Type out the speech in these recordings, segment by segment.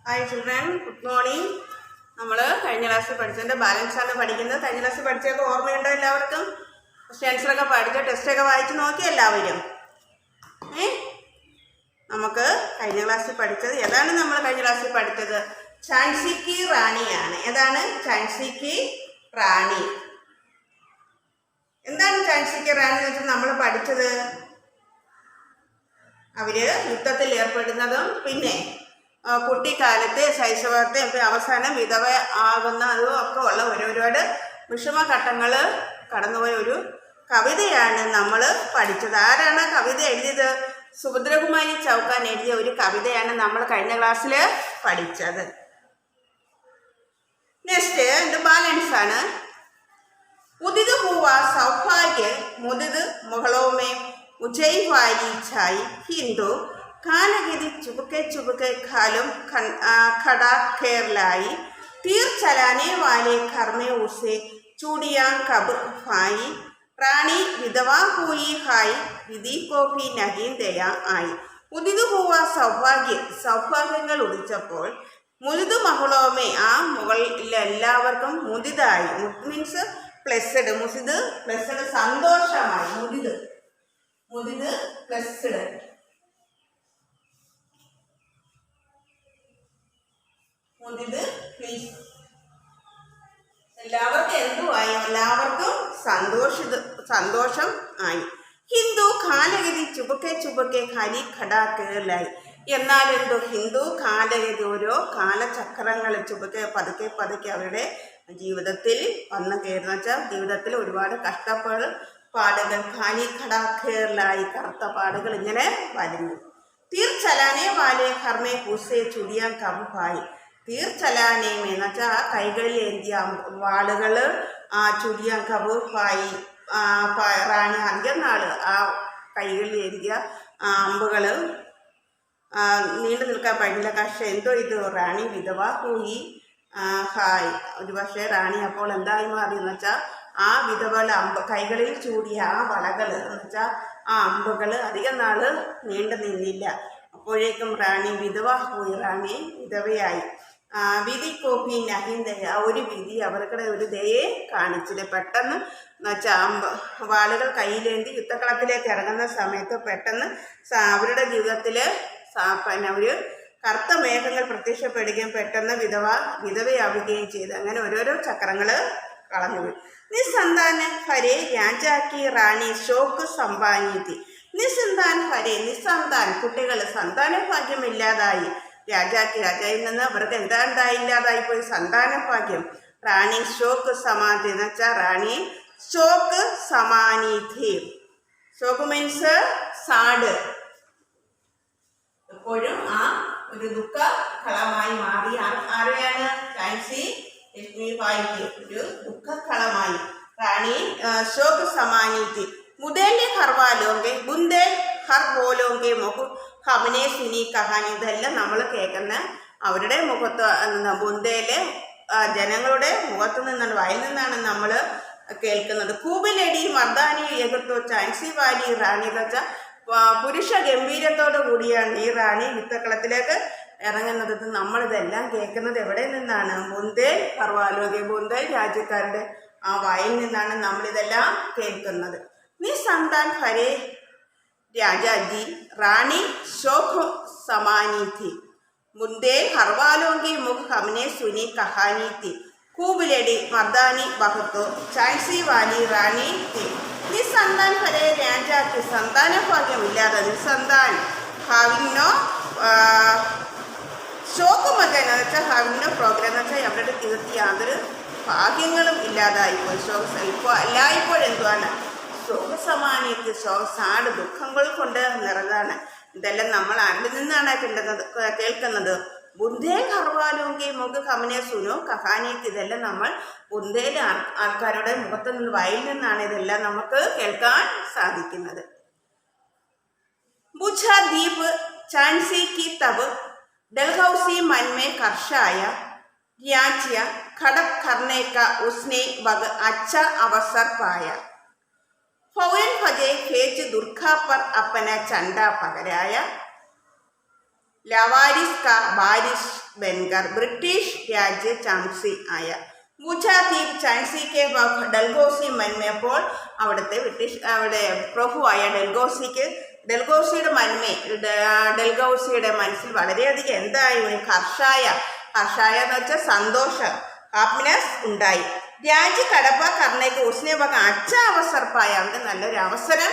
Hi children, good morning. നമ്മൾ കഴിഞ്ഞ ക്ലാസ്സിൽ പഠിച്ചതിൻ്റെ ബാലൻസാണ് പഠിക്കുന്നത്. കഴിഞ്ഞ ക്ലാസ്സിൽ പഠിച്ചതൊക്കെ ഓർമ്മയുണ്ടോ എല്ലാവർക്കും? ക്വസ്റ്റ്യൻ ആൻസറൊക്കെ പഠിച്ചോ, ടെസ്റ്റൊക്കെ വായിച്ച് നോക്കി എല്ലാവരും. നമുക്ക് കഴിഞ്ഞ ക്ലാസ്സിൽ പഠിച്ചത് ഏതാണ്? നമ്മൾ കഴിഞ്ഞ ക്ലാസ്സിൽ പഠിച്ചത് ഝാൻസി കി റാണിയാണ്. ഏതാണ് ഝാൻസി കി റാണി? എന്താണ് ഝാൻസി കി റാണി എന്ന് വെച്ചാൽ നമ്മൾ പഠിച്ചത് അവർ യുദ്ധത്തിൽ ഏർപ്പെടുന്നതും പിന്നെ കുട്ടിക്കാലത്ത് ശൈശവത്തെയും അവസാനം വിധവ ആകുന്നതും ഒക്കെ ഉള്ള ഒരുപാട് വിഷമഘട്ടങ്ങൾ കടന്നുപോയ ഒരു കവിതയാണ് നമ്മൾ പഠിച്ചത്. ആരാണ് കവിത എഴുതിയത്? സുഭദ്രകുമാരി ചൗക്കാൻ എഴുതിയ ഒരു കവിതയാണ് നമ്മൾ കഴിഞ്ഞ ക്ലാസ്സിൽ പഠിച്ചത്. നെക്സ്റ്റ് എൻ്റെ ബാലൻസ് ആണ്. ഉദിത് ഹുവ സൗഭാഗ്യ മുദിത് മുഹളോമേ ഉജയ് വാരി ഛായി ഹിന്ദു കാലഗതി ചുബക്കെ ചുബക്കെ ഖാലും खड़ा खेर लाई तीर चलाने वाले घर में उसे चूड़ियाँ कब फाई रानी विधवा हुई हाई विधि को भी नहीं दया आई. ഉദിത് ഹുവ സൗഭാഗ്യങ്ങൾ ഉദിച്ചപ്പോൾ മുദിത് മഹളോമേ ആ മുകളിലെല്ലാവർക്കും മുദിതായി. Means pleased. മുസിദ് പ്ലസ്ഡ് സന്തോഷമായി. മുദിത് പ്ലസ്ഡ്. എല്ലാവർക്കും എന്തുവായി? എല്ലാവർക്കും സന്തോഷം ആയി. ഹിന്ദു കാലഗതി ചുബക്കെ ചുബക്കെ ഖലി ഖടാ കേരളായി. എന്നാൽ എന്തോ ഹിന്ദു കാലഗതി ഓരോ കാലചക്രങ്ങൾ ചുബക്കെ പതുക്കെ പതുക്കെ അവരുടെ ജീവിതത്തിൽ വന്നു കയറുന്ന വെച്ചാൽ ജീവിതത്തിൽ ഒരുപാട് കഷ്ടപ്പാടുകൾ ഖാലി ഖടാ കേരളായി കറുത്ത പാടുകൾ ഇങ്ങനെ വരുന്നു. തീർ ചലാനെ വാലെ ഹർമേ പൂസെ ചുടിയാൻ കബുഹായി. തീർ ചലാനേം എന്ന് വെച്ചാൽ ആ കൈകളിൽ ഏന്തിയ വാളുകൾ ആ ചുടിയാൻ കബുഹായി. റാണി അധികം നാൾ ആ കൈകളിൽ ഏന്തിയ അമ്പുകൾ നീണ്ടു നിൽക്കാൻ പറ്റില്ല. പക്ഷേ എന്തോ ഇത് റാണി വിധവ ഹൂയി ഹായ്. ഒരു പക്ഷേ റാണി അപ്പോൾ എന്തായി മാറിയെന്ന് വെച്ചാൽ ആ വിധവകൾ കൈകളിൽ ചൂടിയ ആ വളകൾ എന്ന് വെച്ചാൽ ആ അമ്പുകൾ അധികം നാൾ നീണ്ടു നിന്നില്ല. അപ്പോഴേക്കും റാണി വിധവ ഹൂയി. റാണി വിധവയായി. വിധി കോപ്പി നഹിന്ദയ. ഒരു വിധി അവരുടെ ഒരു ദയെ കാണിച്ചില്ല. പെട്ടെന്ന് എന്നുവെച്ചാൽ വാളുകൾ കയ്യിലേന്തി യുദ്ധക്കളത്തിലേക്ക് ഇറങ്ങുന്ന സമയത്ത് പെട്ടെന്ന് അവരുടെ ജീവിതത്തിൽ പിന്നെ ഒരു കറുത്ത മേഘങ്ങൾ പ്രത്യക്ഷപ്പെടുകയും പെട്ടെന്ന് വിധവയാവുകയും ചെയ്തു. അങ്ങനെ ഓരോരോ ചക്രങ്ങൾ കളഞ്ഞുപോയി. നിസ്സന്താന ഹരേ രാജാക്കി റാണി ഷോക്ക് സമ്പാനീതി. നിസ്സന്താൻ ഹരേ നിസ്സന്താൻ കുട്ടികൾ സന്താന ഭാഗ്യമില്ലാതായി. രാജായിൽ നിന്ന് അവർക്ക് എന്താ ഇല്ലാതായിപ്പോയി? സന്താന ഭാഗ്യം. റാണി ഷോക്ക് സമാധി എന്ന് വെച്ചാൽ റാണി ഷോക്ക് സമാനീതി. ഷോക്ക് മീൻസ് സാഡ്. എപ്പോഴും ആ ഒരു ദുഃഖ കളമായി മാറി. ആരെയാണ്? ഝാൻസി ലക്ഷ്മിബായിക്ക് ഒരു ദുഃഖക്കളമായി. റാണി ഷോക്ക് സമാനീതി. മുദേലെ ഹർവാലോങ്കെ ബുന്ദേൽ ഹർ ബോലോങ്കെ മുഖ ഹമനെ സുനി കഹാനി. ഇതെല്ലാം നമ്മൾ കേൾക്കുന്ന അവരുടെ മുഖത്ത് ബുന്ദേലെ ജനങ്ങളുടെ മുഖത്തു നിന്നാണ്, വായിൽ നിന്നാണ് നമ്മൾ കേൾക്കുന്നത്. കൂബിലടി മർദാനി എതിർത്തോ ഝാൻസി വാലി റാണി എന്ന് വെച്ചാൽ പുരുഷ ഗംഭീരത്തോടു കൂടിയാണ് ഈ റാണി യുദ്ധക്കളത്തിലേക്ക് ഇറങ്ങുന്നത്. നമ്മളിതെല്ലാം കേൾക്കുന്നത് എവിടെ നിന്നാണ്? ബുന്ദേൽ ഹർവാലോകെ ബുന്ദേൽ രാജ്യക്കാരുടെ ആ വായിൽ നിന്നാണ് നമ്മളിതെല്ലാം കേൾക്കുന്നത്. നിസ്സന്താൻ ഹരേ രാജാജി റാണി ശോഖ് സമാനീതി. മുന്തേ ഹർവാലോങ്കി മുഖ് ഹമനെ സുനി കഹാനി തി. കൂബിലടി മർദാനി ബഹത്തോ ഝാൻസി വാലി റാണി തി. നിസ്സന്താൻ ഹരേ രാജാക്ക് സന്താന ഭാഗ്യമില്ലാതെ നിസ്സന്താൻ ഹാവിനോ ഷോക്ക് മകൻ എന്ന് വെച്ചാൽ ഹാവിനോ പ്രോഗ്രാം എന്ന് വെച്ചാൽ അവരുടെ തീർത്തി യാതൊരു ഭാഗ്യങ്ങളും ഇല്ലാതായിപ്പോയി. ഇപ്പോൾ എല്ലായ്പ്പോഴും എന്തുവാണ്? ശോകസമാനീതി. സാട് ദുഃഖങ്ങൾ കൊണ്ട് നിറഞ്ഞതാണ്. ഇതെല്ലാം നമ്മൾ ആരിൽ നിന്നാണ് കേൾക്കുന്നത്? ബുന്ധേൽ ഹർവാലോങ്കി മുഖ ഹമനെ സുനോ കഹാനീതി. ഇതെല്ലാം നമ്മൾ ബുന്ധേലെ ആൾക്കാരുടെ മുഖത്തു നിന്ന് വായിൽ നിന്നാണ് ഇതെല്ലാം നമുക്ക് കേൾക്കാൻ സാധിക്കുന്നത്. ബുझ ദീപ് ഝാൻസി കി തബ് ഡൽഹൌസി മൻമേ കർഷായ രാജ്യ ഖടക് കർണേ കാ ഉസ്നെ വഗ് അച്ഛ അവസർ പായ. फौरन भजे खेच दुर्खा पर अपना चंडा पकड़ाया. ലവാരിസ് കാ ബാരിസ് ബൻകർ ബ്രിട്ടീഷ് രാജ്യ ചാൻസി ആയ. ഗുജാത്തീപ് ചാൻസി കെ ഡൽഹൌസി മന്മയപ്പോൾ അവിടുത്തെ അവിടെ പ്രഭുവായ ഡൽഹൌസിയുടെ ഡൽഹൌസിയുടെ മനസ്സിൽ വളരെയധികം എന്തായി ഹർഷായ എന്ന് വെച്ചാൽ സന്തോഷം, ഹാപ്പിനെസ് ഉണ്ടായി. രാജ്യ കടപ്പ കർണയ്ക്ക് ഉസ്നെ വക അച്ഛ അവസർപ്പായ അവന് നല്ലൊരു അവസരം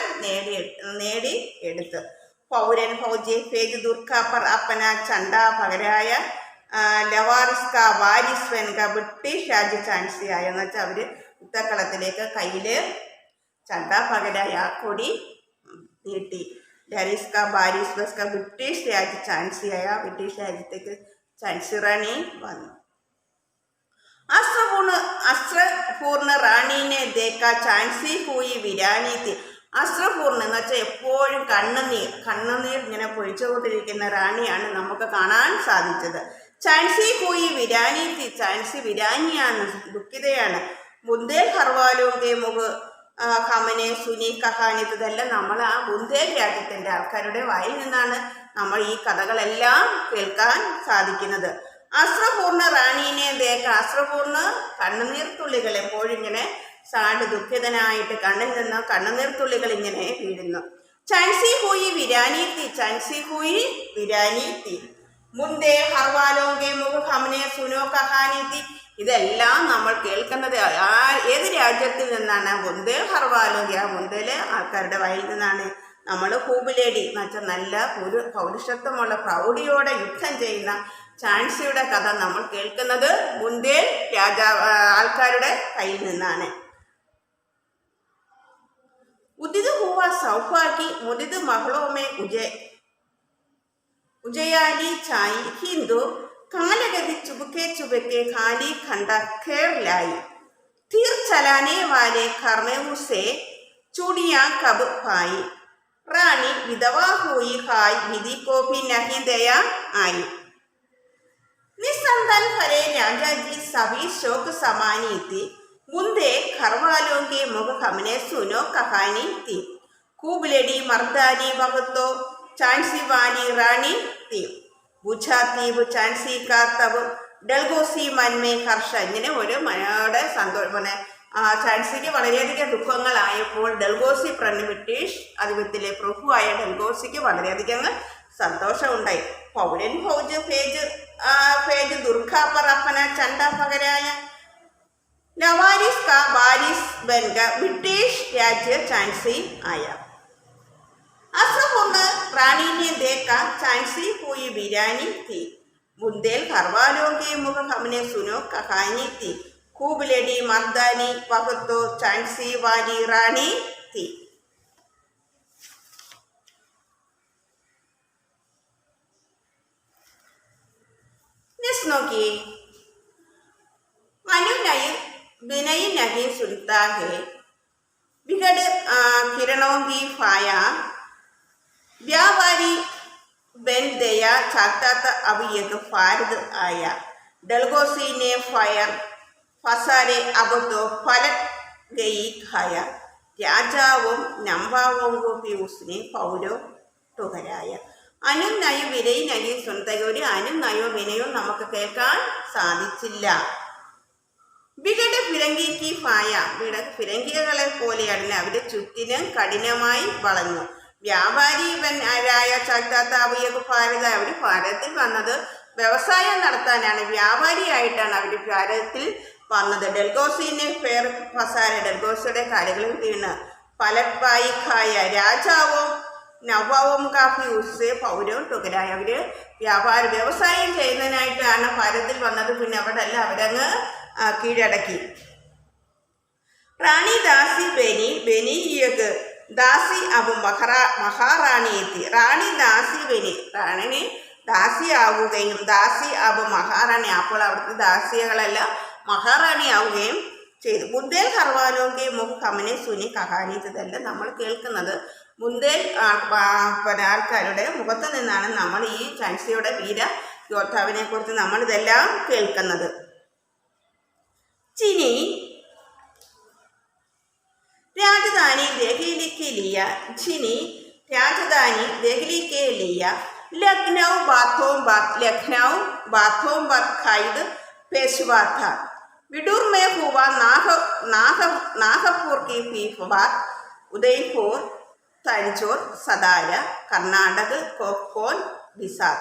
നേടി എടുത്ത്. പൗരൻ ഫൗജി ഫേജ് ദുർഖാപ്പർ അപ്പന ചണ്ട പകരായ ലവാറിസ്ക വാരിസ് വെൻക ബ്രിട്ടീഷ് രാജ്യ ചാൻസി ആയ എന്ന് വെച്ചാൽ അവര് യുദ്ധക്കളത്തിലേക്ക് കയ്യില് ചണ്ട പകരായ കൊടി നീട്ടി. ലറിസ്ക ബാരിസ് ബസ്ക ബ്രിട്ടീഷ് രാജ്യ ചാൻസി ആയ ബ്രിട്ടീഷ് രാജ്യത്തേക്ക് ചാൻസി റാണി വന്നു. അസ്രപൂർണ റാണീനെ ദേക്ക ചാൻസി ഹൂയി വിരാനി തി. അസ്രപൂർണ എന്ന് വെച്ചാൽ എപ്പോഴും കണ്ണുനീർ ഇങ്ങനെ പൊഴിച്ചുകൊണ്ടിരിക്കുന്ന റാണിയാണ് നമുക്ക് കാണാൻ സാധിച്ചത്. ചാൻസി ഹൂയി വിരാനി തി. ചാൻസി വിരാനിയാണ്, ദുഃഖിതയാണ്. ബുന്ദേൽ ഹർവാലോന്റെ മുഖ് ഖമനെ സുനി കഹാനി. ഇതെല്ലാം നമ്മൾ ആ ബുന്ദേൽ രാജ്യത്തിൻ്റെ ആൾക്കാരുടെ വായിൽ നിന്നാണ് നമ്മൾ ഈ കഥകളെല്ലാം കേൾക്കാൻ സാധിക്കുന്നത്. അസ്രപൂർണ റാണീനെ ദേക്ക. അസ്രപൂർണ കണ്ണുനീർ തുള്ളികൾ എപ്പോഴും ഇങ്ങനെ ദുഃഖിതനായിട്ട് കണ്ണിൽ നിന്ന് കണ്ണുനീർ തുള്ളികൾ ഇങ്ങനെ വീഴുന്നു. ചാൻസി ഹൂയി വിരാനി തി. ചാൻസി ഹൂയി വിരാനി തി. മുന്തേ ഹർവാലോങ്കെ മുഖ ഹമനെ സുനോ കഹാനി തി. ഇതെല്ലാം നമ്മൾ കേൾക്കുന്നത് ഏത് രാജ്യത്തിൽ നിന്നാണ്? ബുന്ദേൽ ഹർവാലോങ്കെ, ആ ബുന്ദേലെ ആൾക്കാരുടെ വായിൽ നിന്നാണ്. നമ്മൾ ഹൂബിലേഡി എന്ന് വെച്ചാൽ നല്ല പൗരുഷത്വമുള്ള പ്രൗഢിയോടെ യുദ്ധം ചെയ്യുന്ന ചാൻസിയുടെ കഥ നമ്മൾ കേൾക്കുന്നത് ബുന്ദേൽ ആൾക്കാരുടെ കയ്യിൽ നിന്നാണ്. ഉദിത് ഹുവ സൗഭാഗ്യ മുദിത് മഹളോമേ ഉജയാലി ചായി ഹിന്ദു കാലഗതി ചുബക്കെ ഖാലി ഖണ്ഡ ഖേർ ലായി. തീർ ചലാനെ വാലെ ഖർമെ ഉസെ ചൂടിയാ കബ് പായി. റാണി വിധവാ ഹുയി ഹായ് വിധി को भी नहीं दया आई. निसंतान भरे राजाजी सभी शोक समानी थी. मुंदे घरवालों के मुख हमने सुनो कहानी थी. खूब लड़ी मर्दानी भगतो चांसी वाली रानी थी. बुझाती वो चांसी का तब ഡൽഹൌസി മന്മേ ഹർഷ. ഇങ്ങനെ ഒരു മനോടെ സന്തോഷം. ചാൻസിക്ക് വളരെയധികം ദുഃഖങ്ങളായപ്പോൾ ഡൽഹൌസി ബ്രിട്ടീഷ് ആധിപത്യത്തിലെ പ്രഭുവായ ഡൽഹൌസിക്ക് വളരെയധികം സന്തോഷമുണ്ടായി. പൗരൻ ഫൗജ് ഫേജ് ദുർഖാപ്പർ അപ്പന ചണ്ട പകരായ ലവാരിസ് കാ ബാരിസ് ബൻക ബ്രിട്ടീഷ് രാജ്യ ചാൻസി ആയ. അസ്രപൂർണ റാണീനെ ദേക്ക ചാൻസി ഹൂയി വിരാനി തി. ബുന്ദേൽ ഖർവാലോങ്കെ മുഖ ഹമനെ സുനോ കഹാനി തി. खूब लेडी मर्दानी भगतो चांसी वाली रानी थी. की विनय नहीं सुनता है बिगड़ किरणों की फाया. व्यापारी बन दया चाहता था अब एक फारद आया. डलहौसी ने फायर ഫസാരെ അബദ്ധോ ഫലക് ഗയി ഖായ. രാജാവും നമ്പാവോങ്കോപ്പി ഉസ്നെ പൗരോ തുകരായ. അനും നയും വിനയും നയും സ്വന്തക. ഒരു അനും നയോ വിനയോ നമുക്ക് കേൾക്കാൻ സാധിച്ചില്ല. ബിഗഡ് ഫിരങ്കിക്ക് ഫായ. ഫിരങ്കികളെ പോലെയാണ് അവരുടെ ചുറ്റിന് കഠിനമായി വളഞ്ഞു. വ്യാപാരിയായ ചാത്താത്താവിയൊക്കെ ഭാരത. അവർ ഭാരതത്തിൽ വന്നത് വ്യവസായം നടത്താനാണ്, വ്യാപാരിയായിട്ടാണ് അവർ ഭാരതത്തിൽ വന്നത്. ഡൽഹൌസിനെ ഫേർ ഫസാര. ഡൽഹൌസിയുടെ കാലുകളിൽ വീണ് ഫലപ്പായി ഖായ. രാജാവും നവാവും കാഫി ഉസ്സെ പൗരവും തുകരായ. അവര് വ്യവസായം ചെയ്യുന്നതിനായിട്ടാണ് ഭാരതത്തിൽ വന്നത്. പിന്നെ അവിടെ അല്ല, അവരങ്ങ് കീഴടക്കി. റാണി ദാസി ബെനി ദാസി അബു മഹാറാണി എത്തി. റാണി ദാസി റാണി ദാസിയാവുകയും ദാസി അബു മഹാറാണി. അപ്പോൾ അവിടുത്തെ ദാസികളെല്ലാം മഹാറാണിയാവുകയും ചെയ്തു. ബുന്ദേൽ ഹർവാലോങ്കെ മുഖ് ഹമനെ സുനി കഹാനി. ഇതെല്ലാം നമ്മൾ കേൾക്കുന്നത് ബുന്ദേൽ ആൾക്കാരുടെ മുഖത്ത് നിന്നാണ് നമ്മൾ ഈ ചാൻസിയുടെ വീര യോദ്ധാവിനെ കുറിച്ച് നമ്മളിതെല്ലാം കേൾക്കുന്നത്. ചിനി രാജധാനി ദഹ്ലി കെ ലിയ. ചിനി രാജധാനി ദഹ്ലി കെ ലിയ लखनऊ बाथों लखनऊ बाथों खाइद पेशवा था। विदुर में हुआ नागपुर की बात, उदयपुर, तंजौर, सतारा, कर्नाटक, कोकण, बिहार,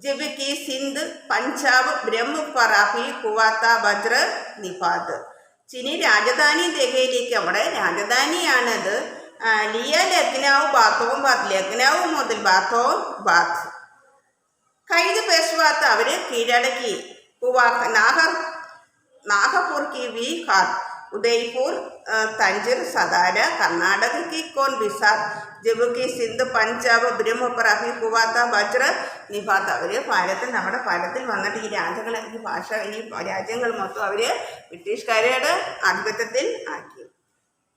जबकि सिंध, पंजाब, ब्रह्मपुरा भी हुआ था वज्र निपात। चीनी राजधानी दिल्लिക്ക് അവിടെ രാജധാനിയാണത്. ലിയ ലഖ്നൗ ബാത്തോം ബാത്ത്, ലഖ്നൗ മുതൽ ബാത്തോം ബാത്ത്. കൈദ് പേഷ്വാത്ത് അവർ കീഴടക്കി. नागपुर की भी खात, उदयपुर, तंजौर, सतारा, कर्नाटक की कोन बिहार, जबकि सिंध, पंजाब, ब्रह्मपुरा भी हुआ था वज्र निपात. അവർ ഭാരതത്തിൽ നമ്മുടെ ഭാരതത്തിൽ വന്നിട്ട് ഈ രാജ്യങ്ങൾ ഈ ഭാഷ ഈ രാജ്യങ്ങൾ മൊത്തം അവർ ബ്രിട്ടീഷുകാരുടെ ആധിപത്യത്തിൽ ആക്കി.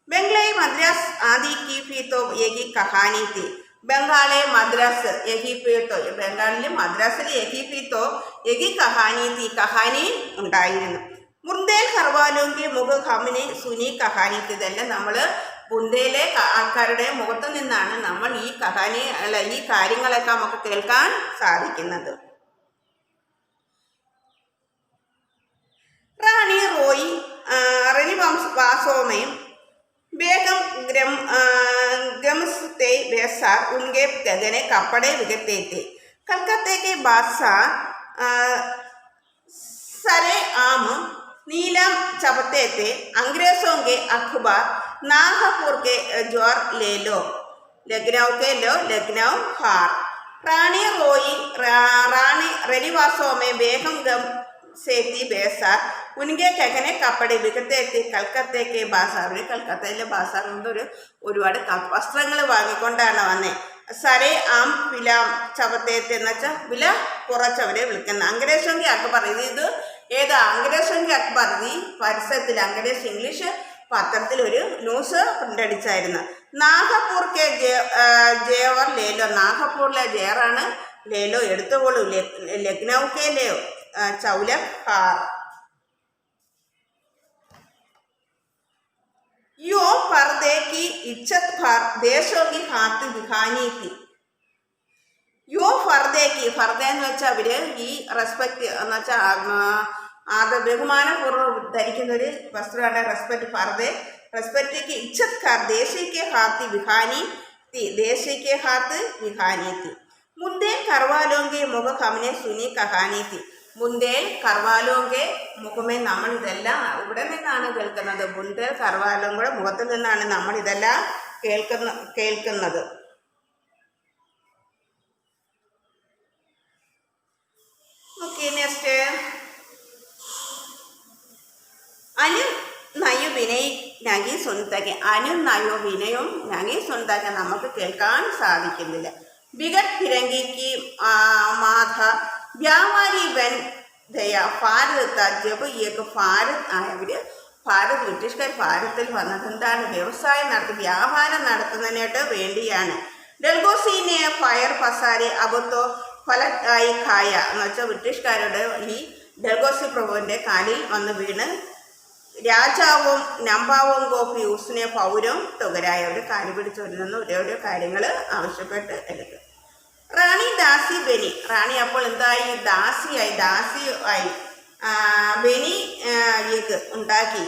ബംഗ്ലായി മദ്രാസ് ആദി की भी तो यही कहानी थी. ബംഗാളെ മദ്രാസ് യഹി പീട്ടോ, ബംഗാളിലെ മദ്രാസിൽ യഹി പീട്ടോ യഹി കഹാനി തീ, കഹാനി ഉണ്ടായിരുന്നു. ബുന്ദേൽ ഹർവാലോങ്കി മുഖ ഹമിനെ സുനി കഹാനി. ഇതെല്ലാം നമ്മൾ ബുന്ദേലെ ആൾക്കാരുടെ മുഖത്ത് നിന്നാണ് നമ്മൾ ഈ കഹാനി ഈ കാര്യങ്ങളൊക്കെ നമുക്ക് കേൾക്കാൻ സാധിക്കുന്നത്. റാണി റോയി റെനിവാസോമയും बेगम गमसते बेसार उनके गगने कपड़े बिगड़ते थे. कलकत्ते के बादशाह सरे आम नीलम चबते थे. अंग्रेजों के अखबार नागपुर के ज्वार ले लो, लखनऊ के लो, लखनऊ हार. रानी रोई रानी रनिवासों में बेगम ഗംസേത്തി ബേസാർ ഉൻകെ കഗനെ കപ്പടെ വികത്തേത്തി. കൽക്കത്തയ്ക്ക് ബാസാർ, കൽക്കത്തയിലെ ബാസാർ കൊണ്ട് ഒരുപാട് വസ്ത്രങ്ങൾ വാങ്ങിക്കൊണ്ടാണ് വന്നേ. സരേ ആം വില ചവത്തേത്ത് എന്ന് വെച്ചാൽ വില കുറച്ചവരെ വിളിക്കുന്ന. അംഗ്രേസോങ്കി അക്ബർ, ഇത് ഏതാ അംഗ്രേസോങ്കി അക്ബർ ഈ പരസ്യത്തിൽ അംഗ്രേസ് ഇംഗ്ലീഷ് പത്രത്തിൽ ഒരു ന്യൂസ് പ്രിന്റ് അടിച്ചായിരുന്നു. നാഗപൂർ കെ ജേവർ ലേലോ, നാഗപ്പൂരിലെ ജേറാണ് ലേലോ എടുത്തുകൊള്ളൂ. ലക്നൗ കെ ലേ ചൗലക് ഹാർ. यो पर्दे की इज्जत पर देशों की हाथ दिखानी थी. യോ ഫർദേക്ക്, ഫർദ എന്ന് വെച്ചാൽ അവർ ഈ റെസ്പെക്റ്റ് എന്ന് വെച്ചാൽ അത് ബഹുമാനപൂർവ്വം ധരിക്കുന്ന ഒരു വസ്ത്രമാണ് റെസ്പെക്റ്റ്. ഫർദെ റെസ്പെക്റ്റ് ഇജ്ജത് കാർ ദേശീയ ഹാത്തി വിഹാനി തി, ദേശീയ ഹാത്ത് വിഹാനി തി. മുന്തേൽ കർവാലോങ്കെ മുഖ ഹമനെ സുനി കഹാനി തി. ബുന്ദേൽ കർവാലോങ്കെ മുഖമേ, നമ്മൾ ഇതെല്ലാം ഇവിടെ നിന്നാണ് കേൾക്കുന്നത്. ബുന്ദേൽ കർവാലോങ്കയുടെ മുഖത്തിൽ നിന്നാണ് നമ്മൾ ഇതെല്ലാം കേൾക്കുന്നത്. ഓക്കെ, നെക്സ്റ്റ് അനു നയു വിനയ് നഗി സ്വന്തക. അനു നയോ വിനയും നഗി സ്വന്തക നമുക്ക് കേൾക്കാൻ സാധിക്കുന്നില്ല. ബിഗട്ട് ഫിരങ്കിക്ക് മാധ വ്യാപാരി വൻ ദയ ഭാരത ജബ് ഏക ഭാരത് ആയവർ ഭാരത് ബ്രിട്ടീഷുകാർ ഭാരതത്തിൽ വന്നത് എന്താണ്? വ്യവസായം നടത്തി വ്യാപാരം നടത്തുന്നതിനായിട്ട് വേണ്ടിയാണ്. ഡൽഗോസിനെ ഫയർ പസാരെ അബത്തോ ഫലത്തായി കായ എന്ന് വെച്ചാൽ ബ്രിട്ടീഷുകാരുടെ ഈ ഡൽഗോസി പ്രഭുവിൻ്റെ കാലിൽ വന്ന് വീണ് രാജാവും നമ്പാവും ഗോപി ഉസ്നെ പൗരം തുകരായവർ കാലി പിടിച്ചവരിൽ നിന്ന് ഓരോ കാര്യങ്ങൾ ആവശ്യപ്പെട്ട് എടുക്കും. റാണി ദാസി ബെനി, റാണി അപ്പോൾ എന്തായി? ദാസിയായി ബെനി ഉണ്ടാക്കി.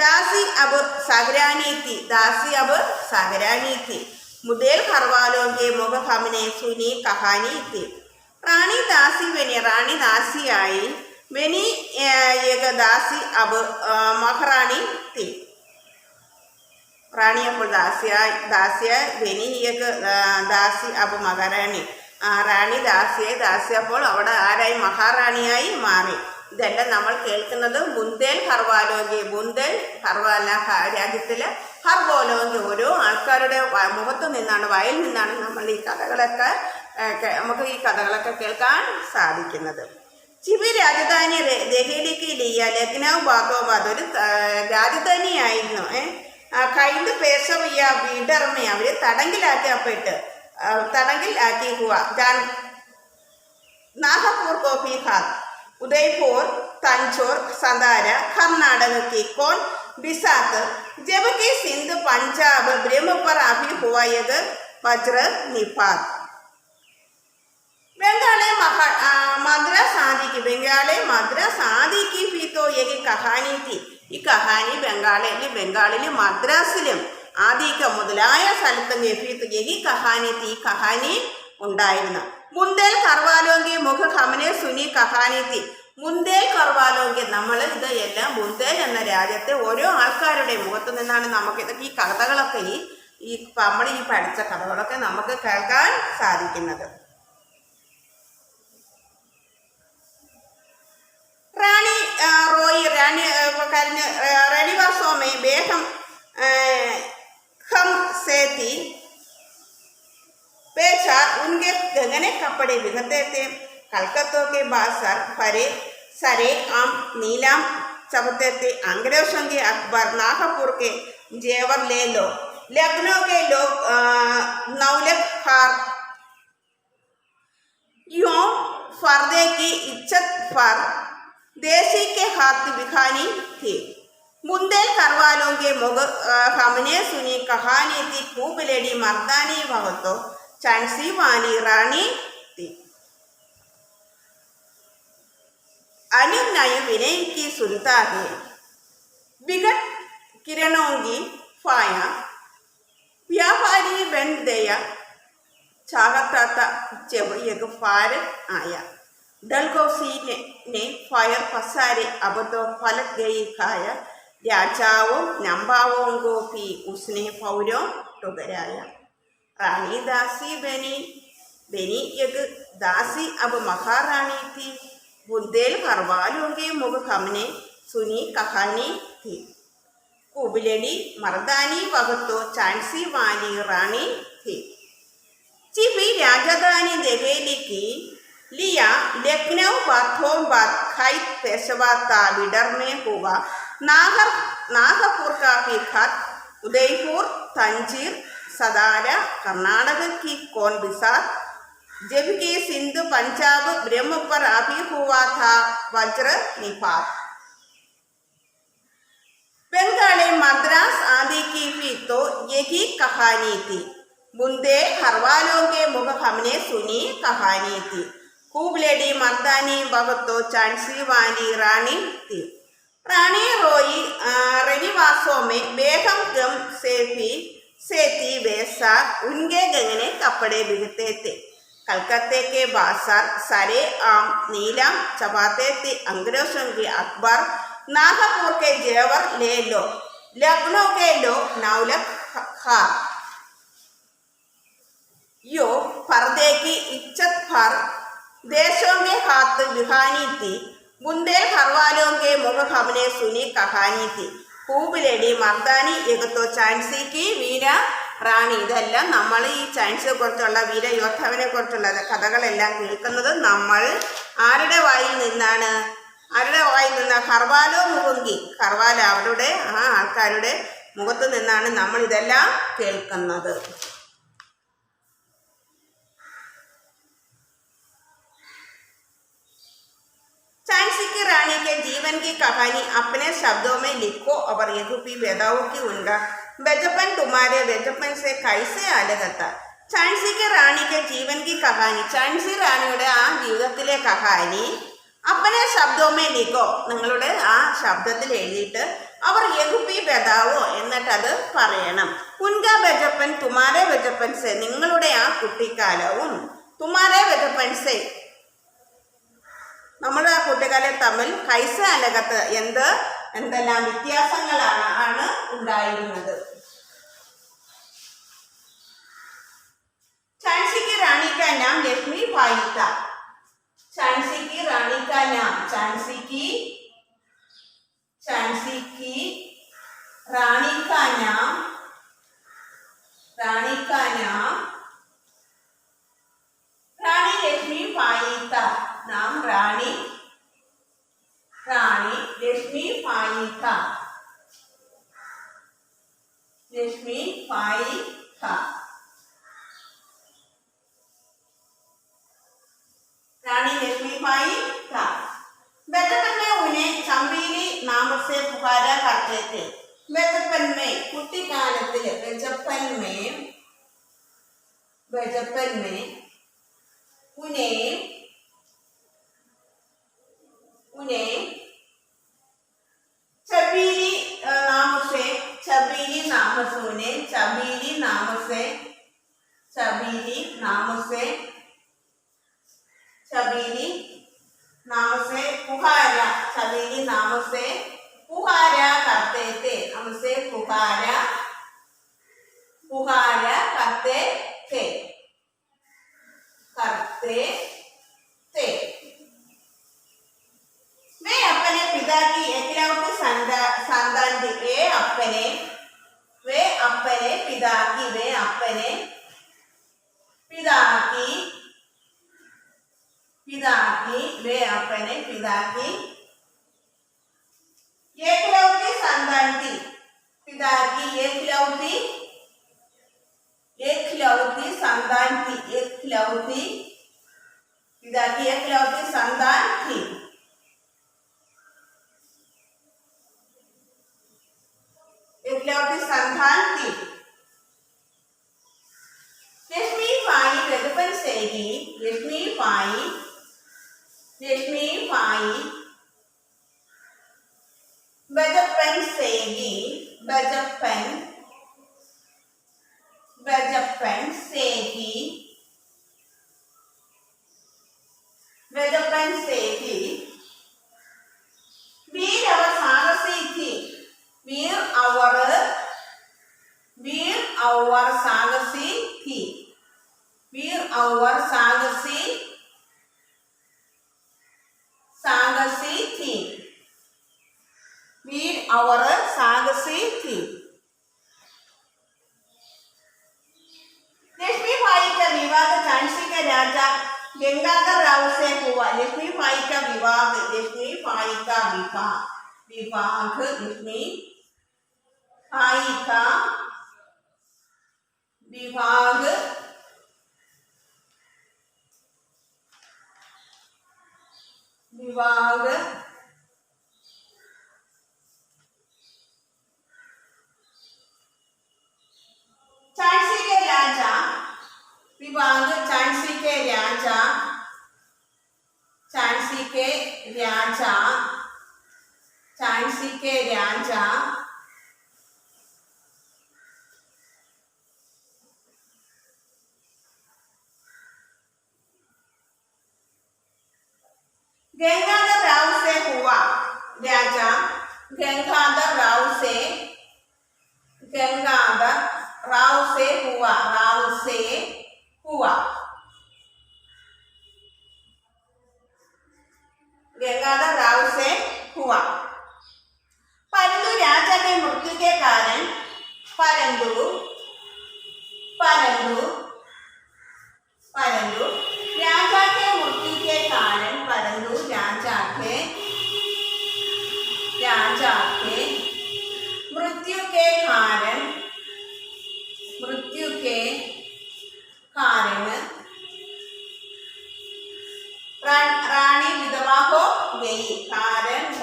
ദാസി അബ് സഹരാനി തി, ദാസി അബ് സഹരാനി തി. മുദേൽ ഹർവാലോങ്കെ മുഖ ഹമനെ സുനി കഹാനി തി. റാണി ദാസി ബെനി, റാണി ദാസിയായി. ബെനി ദാസി അബ് മഹാറാണി തി. റാണി അപ്പോൾ ദാസിയായി. ബെനി ദാസി അബ് മഹാറാണി. റാണി ദാസി അപ്പോൾ അവിടെ ആരായി? മഹാറാണിയായി മാറി. ഇതെല്ലാം നമ്മൾ കേൾക്കുന്നത് ബുന്ദേൽ ഹർവാലോങ്കി. ബുന്ദേൽ ഹർവാല രാജ്യത്തിലെ ഹർവാലോങ്കി ഓരോ ആൾക്കാരുടെ മുഖത്ത് നിന്നാണ്, വായിൽ നിന്നാണ് നമ്മൾ ഈ കഥകളൊക്കെ നമുക്ക് ഈ കഥകളൊക്കെ കേൾക്കാൻ സാധിക്കുന്നത്. ചിവി രാജധാനി ദഹലിക്ക് ലിയ ലഖ്നൗ ബാഗോബാദ് ഒരു രാജധാനിയായിരുന്നു. കൈന്ത് പേശവയ്യ വീടർമ്മ അവർ തടങ്കിലാക്കി ഹുവ. നാഗപൂർ കോപ്പി ഹാത്ത്, उदयपुर, तंजौर, सतारा, कर्नाटक की कोन बिसात, जबकि सिंध, पंजाब, ब्रह्मपुरा भी हुआ एक वज्र निपात. बंगाले मद्रास आदि की भी तो एक कहानी थी. ഈ കഹാനി ബംഗാളിൽ മദ്രാസിലും ആദിക്ക മുതലായ സ്ഥലത്തും ഈ കഹാനി ഉണ്ടായിരുന്നു. മുന്തേൽ കർവാലോങ്കി മുഖ ഹമനെ സുനി കഹാനി തി. മുന്തേൽ കർവാലോങ്കി, നമ്മൾ ഇത് എല്ലാം മുന്തേൽ എന്ന രാജ്യത്തെ ഓരോ ആൾക്കാരുടെ മുഖത്തു നിന്നാണ് നമുക്ക് ഇതൊക്കെ ഈ കഥകളൊക്കെ നമ്മൾ ഈ പഠിച്ച കഥകളൊക്കെ നമുക്ക് കേൾക്കാൻ സാധിക്കുന്നത്. റാണി റോയി रविवासों में बेगम हम से थी बेचार उनके गहने कपड़े बिखरते थे. कलकत्ता के बाजार भरे सरे आम नीलाम चबते थे. अंग्रेजों के अखबार नागपुर के जेवर ले लो, लखनऊ के लोग नौलख हार यूं पर्दे की इज्जत पर देसी के हाथ बिखानी थी. मुंदेल करवालों के मुग हमने सुनी कहानी थी. खूब लेडी मर्दानी भगतो झांसी वाली रानी थी. अनुनय विनय की सुनता है विगत किरणों की फाया. व्यापारी बन दया चाहता था जब एक फार आया. डलगौसी ने फायर पसारे अब तो फलक गई खाया. राजाओं नंबाओं को भी उसने फौरों टुकराया. रानी दासी बनी एक दासी अब महारानी थी. बुंदेल करवालों के मुख हमने सुनी कहानी थी. कुबलेडी मर्दानी वगतो झांसी वाली रानी थी. चिपी राजधानी देवेली की लिया लखनऊ बातों बात खाई पेशवा था बिडर में हुआ. नागपुर का भी खत उदयपुर तंजीर सदारा कर्नाटक की कौन बिसात. जबकि सिंधु पंजाब ब्रह्म पर अभी हुआ था वज्र निपात. बंगाली मद्रास आदि की भी तो यही कहानी थी. बुंदे हरवालों के मुख हमने सुनी कहानी थी. खूब लेडी मर्दानी भगतो झांसी वाली रानी थी. रानी रोई रविवासों में बेगम गम से थी वैसा उनके गहने कपड़े बिकते थे. कलकत्ते के बाजार सारे आम नीलाम चबाते थे. अंग्रेजों के अखबार नागपुर के जेवर ले लो, लखनऊ के लो नौलख हार यो पर्दे की इज्जत पर देशों के हाथ बिहानी थी. बुंदेल हरवालों के मुख हमने सुनी कहानी थी. खूब लेडी मर्दानी एक तो झांसी की വീര റാണി. ഇതെല്ലാം നമ്മൾ ഈ ഝാൻസിയെ കുറിച്ചുള്ള വീരയോദ്ധാവിനെ കുറിച്ചുള്ള കഥകളെല്ലാം കേൾക്കുന്നത് നമ്മൾ ആരുടെ വായിൽ നിന്നാണ്? ഹർവാലോ മുഹുങ്കി, ഹർവാല അവരുടെ ആ ആൾക്കാരുടെ മുഖത്ത് നിന്നാണ് നമ്മൾ ഇതെല്ലാം കേൾക്കുന്നത്. झांसी की रानी के जीवन की कहानी अपने शब्दों में लिखो और यद्यपि वेदाओं की उनका बचपन तुम्हारे बचपन से कैसे अलग था. झांसी के रानी के जीवन की कहानी, झाൻസി റാണിയുടെ ആ ജീവിതത്തിലെ കഹാനി अपने शब्दों में लिखो, നിങ്ങളുടെ ആ ശബ്ദത്തിൽ എഴുതിയിട്ട് അവർ യഹുപി ബതാവോ എന്നിട്ടത് പറയണം. ഉൻകാ ബച്ചപ്പൻ തുമാരെ ബച്ചപ്പൻ സെ, നിങ്ങളുടെ ആ കുട്ടിക്കാലവും തുമാരെ ബച്ചപ്പൻ സെ നമ്മുടെ ആ കുട്ടിക്കാലം തമ്മിൽ കൈസ അലകത്ത് എന്തെല്ലാം വ്യത്യാസങ്ങളാണ് ഉണ്ടായിരുന്നത്. झांसी की रानी का नाम लक्ष्मी बाई था. झांसी की रानी का नाम, झांसी की रानी का नाम रानी लक्ष्मी बाई था. नाम रानी लक्ष्मी बाई था. रानी लक्ष्मीबाई था. बचपन में उन्हें चंबीली नाम से पुकारा करते थे. बचपन में बचपन में उन्हें छबीली नाम से छबीली नाम से उन्हें छबीली नाम से छबीली नाम से छबीली नाम से पुकारा छबीली नाम से पुकारा करते थे हमसे पुकारा करते थे वे अपने पिता की एकलौती संतान थी वे अपने पिता की वे अपने पिता की वे अपने पिता की एकलौती संतान थी पिता की एकलौती संतान थी पिता की एकलौती संतान थी लक्ष्मी बाई बचपन से ही लक्ष्मी बाई बचपन से ही वीर और साहसी थी वीर और साहसी थी वीर और साहसी थी लक्ष्मी बाई का विवाह झांसी के राजा गंगाधर राव से हुआ लक्ष्मी बाई का विवाह लक्ष्मी बाई का विवाह झांसी के राजा गंगाधर राव से हुआ राजा गंगाधर राव से हुआ परंतु राजा के मृत्यु के कारण परंतु राजा के मृत्यु के कारण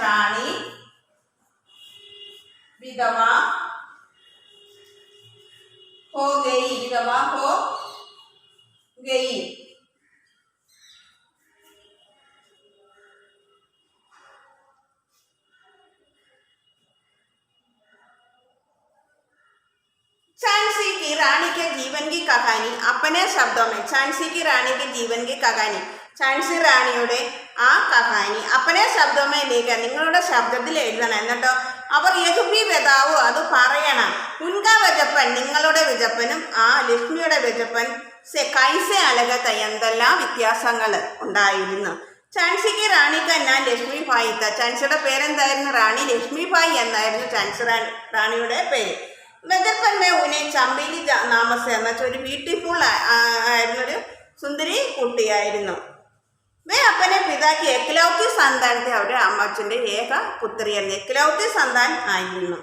रानी विधवा हो गई रानी विधवा हो गई झांसी की रानी के जीवन की कहानी अपने शब्दों में झांसी की रानी के जीवन की कहानी झांसी റാണിയുടെ ആ കഹാനി अपने शब्दों में लेकर നിങ്ങളുടെ ശബ്ദത്തിൽ എഴുതണം എന്നിട്ടോ അവർ യഹുബി ബതാവോ അത് പറയണം ഉൻകാ വജപ്പൻ നിങ്ങളുടെ വിജപ്പനും ആ ലക്ഷ്മിയുടെ വിജപ്പൻ കൈസെ അലകത്ത എന്തെല്ലാം വ്യത്യാസങ്ങൾ ഉണ്ടായിരുന്നു झांसी റാണിക്ക് ഞാൻ ലക്ഷ്മി ഭായി झांसीയുടെ പേരെന്തായിരുന്നു റാണി ലക്ഷ്മി ഭായി എന്നായിരുന്നു झांसी റാണിയുടെ പേര് बचपन में उन्हें चंबेली नाम से ഒരു ബ്യൂട്ടിഫുൾ ആയിരുന്നൊരു സുന്ദരി കുട്ടിയായിരുന്നു वे अपने पिता की एकलौती संतान थे അവരുടെ അമ്മച്ചൻ്റെ ഏക പുത്രിയായിരുന്നു एकलौती संतान ആയിരുന്നു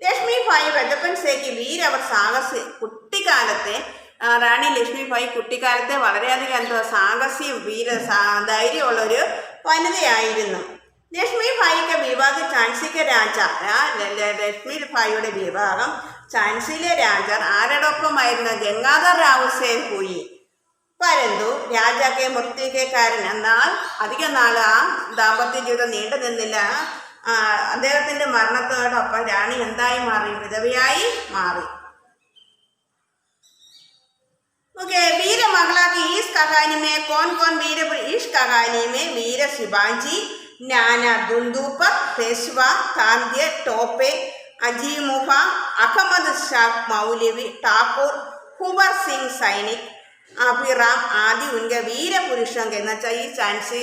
ലക്ഷ്മി ഭായി ബച്ചപ്പൻ സേക്ക് വീർ അവർ സാഹസി കുട്ടിക്കാലത്തെ റാണി ലക്ഷ്മി ഭായി കുട്ടിക്കാലത്തെ വളരെയധികം സാഹസിയും ധൈര്യമുള്ളൊരു വനിതയായിരുന്നു ലക്ഷ്മി ഭായിക്ക് വിവാഹ झांसीके രാജ ലക്ഷ്മി ഭായിയുടെ വിവാഹം झांसीയിലെ രാജ ആരോടൊപ്പമായിരുന്നു ഗംഗാധർ റാവു സേ ഹുയി പരന്തു രാജാക്കെ മൃത്യുക്കെ കാരൻ. എന്നാൽ അധികം നാൾ ആ ദാമ്പത്യ ജീവിതം നീണ്ടു നിന്നില്ല. അദ്ദേഹത്തിന്റെ മരണത്തോടൊപ്പം റാണി എന്തായി മാറി? വിധവയായി മാറി. ओके, वीर मंगला की इस कहानी में कौन कौन वीर? इस कहानी में वीर शिवाजी, नाना दुंदुपर, पेशवा, तांत्य, टोपे, अजीमुफा, अहमद शाह मौलवी, ठाकुर, कुंवर सिंह सैनिक, अभिराम आदि उनके वीर पुरुषों के झांसी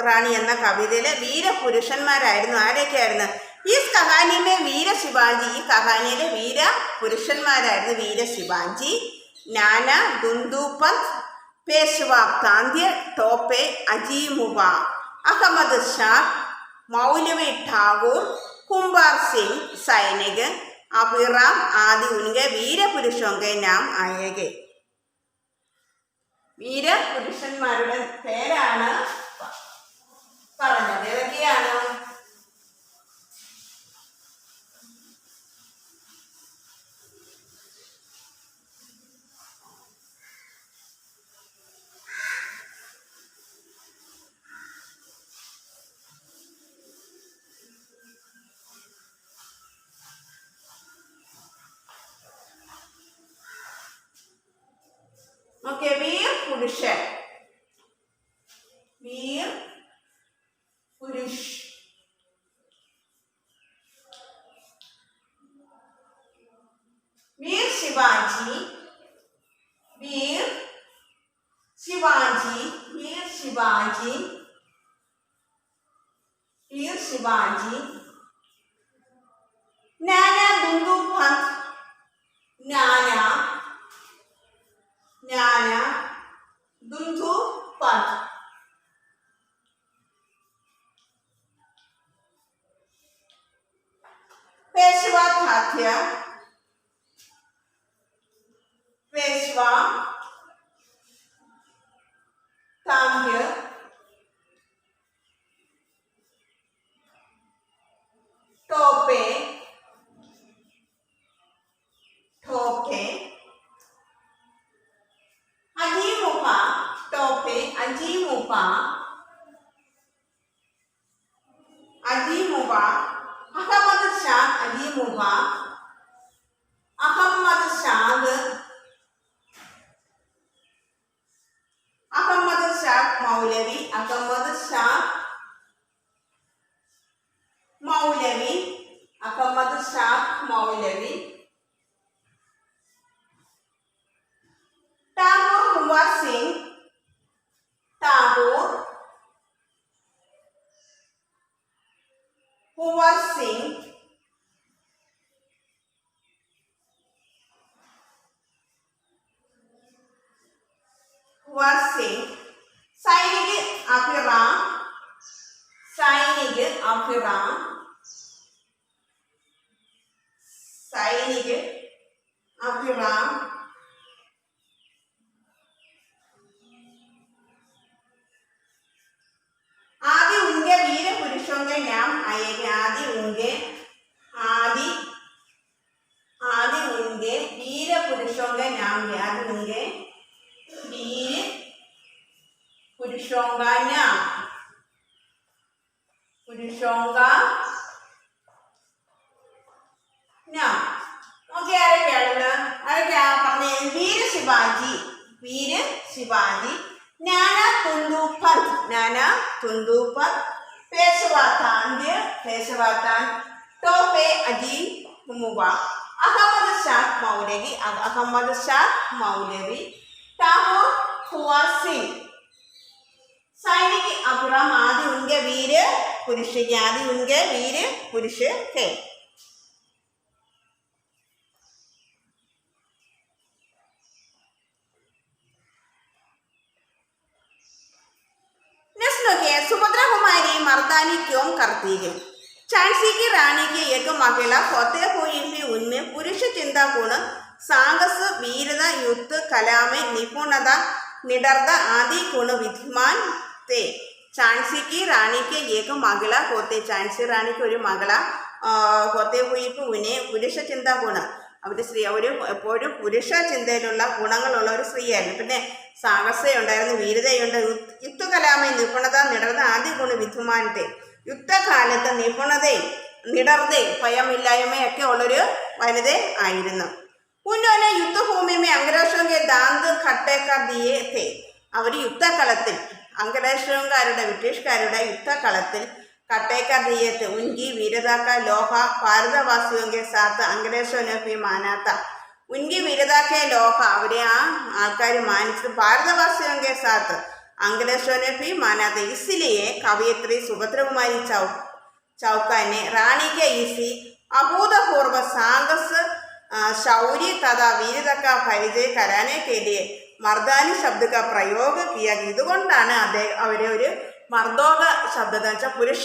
റാണി എന്ന കവിതയിലെ വീരപുരുഷന്മാരായിരുന്നു. ആരൊക്കെയായിരുന്നു? ഈ കഹാനിയിലെ വീര ശിവാജി, ഈ കഹാനിയിലെ വീര പുരുഷന്മാരായിരുന്നു വീര ശിവാജി, നാന ദുന്ദുപന്ത്, പേശ്വാ താന്ത്യ, ടോപ്പെ, അജീമുവ, അഹമ്മദ് ഷാ, മൗലവി ഠാകൂർ, കുംവാർ സിംഗ് സൈനിക്, അഭിറാം ആദി ഉनके വീരപുരുഷോं के नाम आएंगे. വീരപുരുഷന്മാരുടെ പേരാണ് പറഞ്ഞത്. ഏതൊക്കെയാണ്? ओके, वीर पुरुष, वीर पुरुष, वीर शिवाजी, वीर शिवाजी, वीर शिवाजी, वीर शिवाजी, नाना दुंदुपंत, नाना नाना दुंदुपंत, पेशवा तात्य, पेशवा तांत्य, टोपे, ठोके, अजीमुफा, टोपे, अजीमुफा, अजीमुफा, अहमद शाह, अजीमुफा, अहमद शाह, अहमद शाह मौलवी, अहमद शाह मौलवी, अहमद शाह मौलवी, ठाकुर कुंवर सिंह, ठाकुर कुंवर सिंह, कुंवर सिंह, सैनिक अभिराम, सैनिक अभिराम, सैनिक अभिराम, आदि उनके वीर पुरुषों के नाम आएंगे. आदि उनके वीर पुरुषों के नाम है. आदि उनके वीर पुरुषों का नाम, पुरुषों का नाम. ओके, अरे क्या പറഞ്ഞേ? वीर शिवाजी, वीर शिवाजी, नाना दुंदुपंत, नाना दुंदुपंत, पेशवा तांत्य, पेशवा तांत्य, टोपे अजीमुफा, अहमद शाह मौलवी, अहमद शाह मौलवी, ठाकुर कुंवर सिंह, सैनिक अभिराम आदि उनके वीर पुरुष, आदि उनके वीर पुरुष थे. सुभद्रा कुमारी मर्दानी क्यों करती है? झांसी की रानी की एक महिला होते हुए भी उनमें पुरुष चिंता गुण, साहस, वीरता, युद्ध कला में निपुणता, निडरता आदि गुण विद्यमान थे. झांसी की रानी के एक महिला होते, झांसी रानी की ഒരു മകള होते हुए भी उन्हें पुरुष चिंता गुण, ഒരു എപ്പോഴും പുരുഷ ചിന്തയിലുള്ള ഗുണങ്ങളുള്ള ഒരു സ്ത്രീയായിരുന്നു. പിന്നെ സാഹസയുണ്ടായിരുന്നു, വീരതയുണ്ട്, യുദ്ധകലാമയും നിപുണത നിടർന്ന ആദ്യ ഗുണ വിധുമാനത്തെ. യുദ്ധകാലത്ത് നിപുണതയും നിടർതയും ഭയമില്ലായ്മയൊക്കെ ഉള്ളൊരു വനിത ആയിരുന്നു. ഉന്നോനെ യുദ്ധഭൂമിമേ അംഗരാഷ്ട്രങ്കെ ദാന്ത് ഖട്ടേക്കാർ ദിയേ थे. അവർ യുദ്ധകളത്തിൽ അംഗരാഷ്ട്രക്കാരുടെ ബ്രിട്ടീഷുകാരുടെ യുദ്ധകളത്തിൽ കട്ടേക്കാർ ദിയേ थे. ഉൻകി വീരതാക്ക ലോഹ ഭാരതവാസിയോങ്കെ സാത്ത് അംഗരേശ്വരനെ മാനാത്ത. ഉൻകി വീരതാക്കെ ലോഹ അവരെ ആ ആൾക്കാർ മാനിച്ചത് ഭാരതവാസിയോങ്കെ സാത്ത് അംഗരേശ്വരനെ മാനാത്ത. इसलिए कवयित्री सुभद्रकुमारी चौका ने रानी के इसी अभूतपूर्व साहस शौर्य तथा वीरता का परिचय कराने के लिए मर्दानी शब्द का प्रयोग किया. ഇതുകൊണ്ടാണ് അവരെ ഒരു മർദ്ദോക ശബ്ദം വെച്ചാൽ പുരുഷ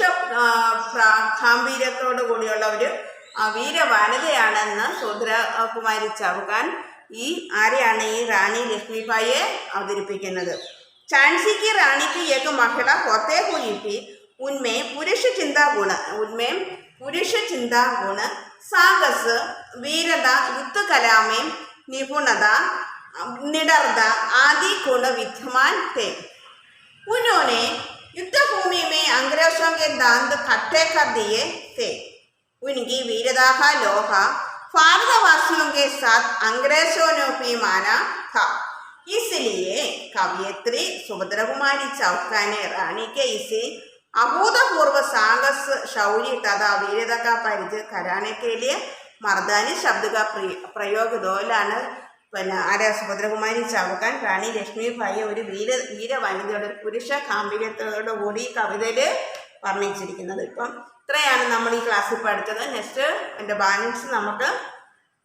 ഗാംഭീര്യത്തോടു കൂടിയുള്ള ഒരു വീരവനിതയാണെന്ന് സുഭദ്രകുമാരി ചൗഹാൻ ആരെയാണ് ഈ റാണി ലക്ഷ്മിഭായിയെ അവതരിപ്പിക്കുന്നത്. झांसी की रानी की एक महिला होते हुए भी उनमें पुरुष चिंता गुण साहस वीरता युद्धकला में निपुणता निडरता आदि गुण विद्यमान थे. उन्होंने युद्धभूमि में अंग्रेजों के दांत खट्टे कर दिए थे. उनकी वीरता का लोहा भारतवासियों के साथ अंग्रेजों ने भी माना था. इसलिए कवयित्री सुभद्रकुमारी चौका ने रानी के इसे अभूतपूर्व साहस शौर्य तथा वीरता का परिचय कराने के लिए मर्दानी शब्द का प्रयोग. ഇതുപോലാണ് പിന്നെ സുഭദ്രകുമാരി ചൗഹാൻ റാണി ലക്ഷ്മിഭായിയെ ഒരു വീരവനിതയുടെ പുരുഷ ഗാംഭീര്യത്തോടു കൂടി ഈ കവിതയിൽ വർണ്ണിച്ചിരിക്കുന്നത്. ഇപ്പം ഇത്രയാണ് നമ്മൾ ഈ ക്ലാസ്സിൽ പഠിച്ചത്. നെക്സ്റ്റ് എൻ്റെ ബാലൻസ് നമുക്ക്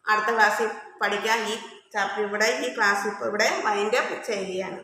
അടുത്ത ക്ലാസ്സിൽ പഠിക്കാം. ഈ ചാപ്റ്റർ ഇവിടെ ഈ ക്ലാസ് ഇപ്പോൾ ഇവിടെ വൈൻഡ് അപ്പ് ചെയ്യുകയാണ്.